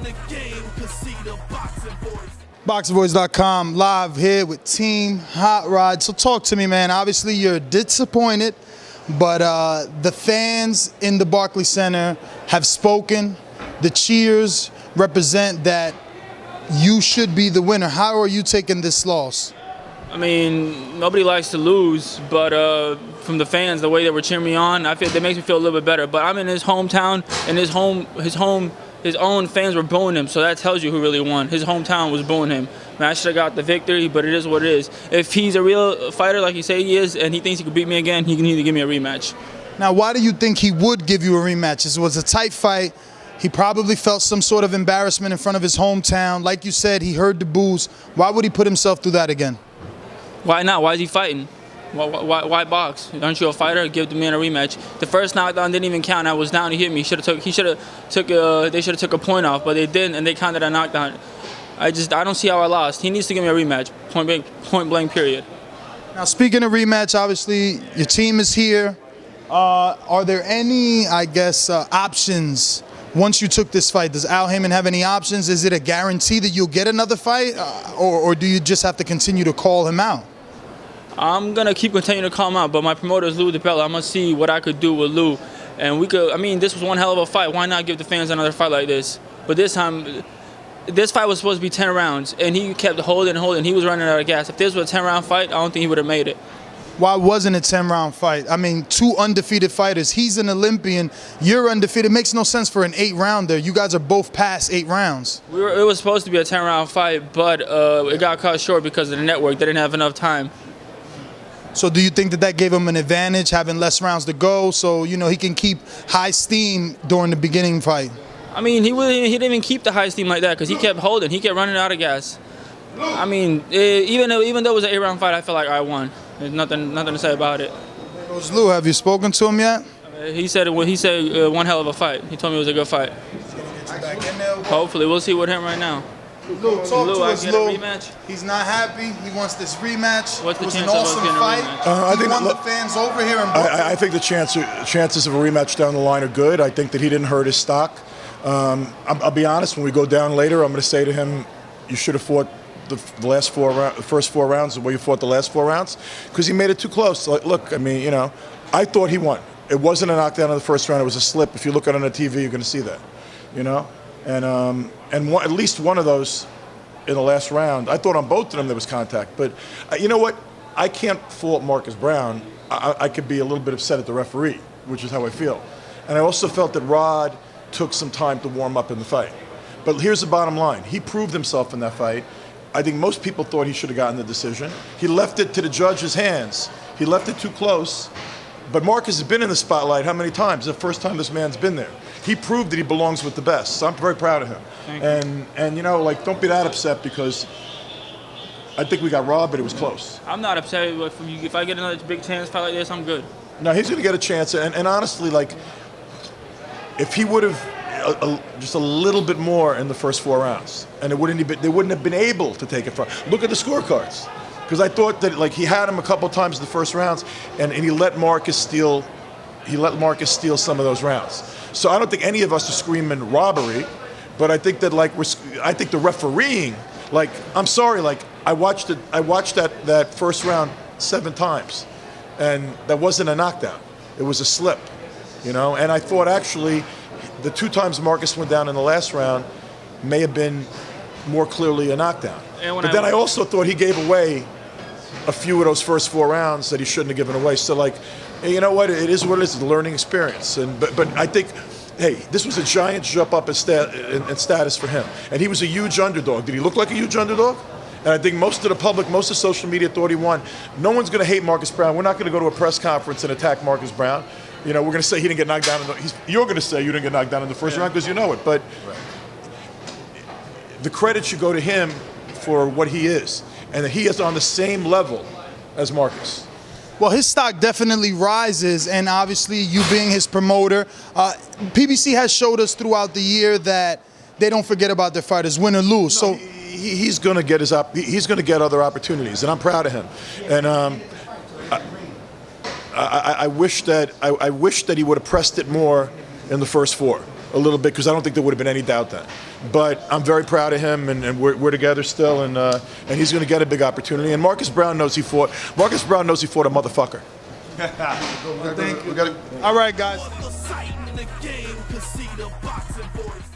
the game, cause see the boxing voice. ThaBoxingvoice.com live here with Team Hot Rod. So talk to me, man. Obviously, you're disappointed, but the fans in the Barclays Center have spoken. The cheers represent that you should be the winner. How are you taking this loss? I mean, nobody likes to lose, but from the fans, the way they were cheering me on, I feel that makes me feel a little bit better. But I'm in his hometown, and his own fans were booing him, so that tells you who really won. His hometown was booing him. Man, I should have got the victory, but it is what it is. If he's a real fighter like he say he is, and he thinks he could beat me again, he can either give me a rematch. Now, why do you think he would give you a rematch? This was a tight fight. He probably felt some sort of embarrassment in front of his hometown. Like you said, he heard the boos. Why would he put himself through that again? Why not? Why is he fighting? Why box? Aren't you a fighter? Give the man a rematch. The first knockdown didn't even count. I was down. He hit me. They should have took a point off, but they didn't, and they counted a knockdown. I don't see how I lost. He needs to give me a rematch. Point blank. Period. Now, speaking of rematch, obviously your team is here. Are there any, options once you took this fight? Does Al Haymon have any options? Is it a guarantee that you'll get another fight, or do you just have to continue to call him out? I'm gonna continuing to call him out, but my promoter is Lou DiBella. I'm gonna see what I could do with Lou, and this was one hell of a fight. Why not give the fans another fight like this? But this time, this fight was supposed to be 10 rounds, and he kept holding. He was running out of gas. If this was a 10-round fight, I don't think he would have made it. Why wasn't it a 10-round fight? I mean, two undefeated fighters. He's an Olympian. You're undefeated. It makes no sense for an 8-rounder. You guys are both past 8 rounds. It was supposed to be a 10-round fight, but it got cut short because of the network. They didn't have enough time. So do you think that gave him an advantage, having less rounds to go, so he can keep high steam during the beginning fight? I mean, he didn't even keep the high steam like that because he kept holding. He kept running out of gas. I mean, even though it was an 8-round fight, I feel like I won. There's nothing to say about it. Coach Lou, have you spoken to him yet? He said one hell of a fight. He told me it was a good fight. Hopefully, we'll see with him right now. Lou, talk to us, Lou. Rematch? He's not happy. He wants this rematch. What's the it was chance an of us awesome getting a fight. rematch? He won the fans over here in Brooklyn. I think the chances of a rematch down the line are good. I think that he didn't hurt his stock. I'll be honest, when we go down later, I'm going to say to him, you should have fought the first 4 rounds the way you fought the last 4 rounds, because he made it too close. Look, I mean, I thought he won. It wasn't a knockdown in the first round. It was a slip. If you look at it on the TV, you're going to see that, and at least one of those in the last round, I thought on both of them there was contact. But you know what? I can't fault Marcus Browne. I could be a little bit upset at the referee, which is how I feel. And I also felt that Rod took some time to warm up in the fight. But here's the bottom line. He proved himself in that fight. I think most people thought he should have gotten the decision. He left it to the judge's hands. He left it too close. But Marcus has been in the spotlight how many times? The first time this man's been there. He proved that he belongs with the best. So I'm very proud of him. And don't be that upset, because I think we got robbed, but it was close. I'm not upset. If I get another big chance fight like this, I'm good. No, he's going to get a chance. And honestly, if he would have just a little bit more in the first 4 rounds, and they wouldn't have been able to take it from. Look at the scorecards, because I thought that he had him a couple of times in the first rounds, and he let Marcus steal. He let Marcus steal some of those rounds. So I don't think any of us are screaming robbery, but I think that I think the refereeing, I'm sorry, I watched that first round 7 times, and that wasn't a knockdown. It was a slip, and I thought actually the 2 times Marcus went down in the last round may have been more clearly a knockdown. But then I also thought he gave away a few of those first 4 rounds that he shouldn't have given away. So you know what? It is what it is. It's a learning experience. But I think, hey, this was a giant jump up in status for him. And he was a huge underdog. Did he look like a huge underdog? And I think most of the public, most of social media thought he won. No one's going to hate Marcus Browne. We're not going to go to a press conference and attack Marcus Browne. We're going to say he didn't get knocked down. You're going to say you didn't get knocked down in the first round because you know it. But the credit should go to him for what he is, and that he is on the same level as Marcus. Well, his stock definitely rises, and obviously you being his promoter, PBC has showed us throughout the year that they don't forget about their fighters, win or lose. No, he's going to get he's going to get other opportunities, and I'm proud of him. And I wish that he would have pressed it more in the first 4. a little bit because I don't think there would have been any doubt then. But I'm very proud of him, and we're together still, and he's going to get a big opportunity. And Marcus Browne knows he fought. Marcus Browne knows he fought a motherfucker. Thank you. All right, guys. The sight in the game, 'cause see the boxing voice.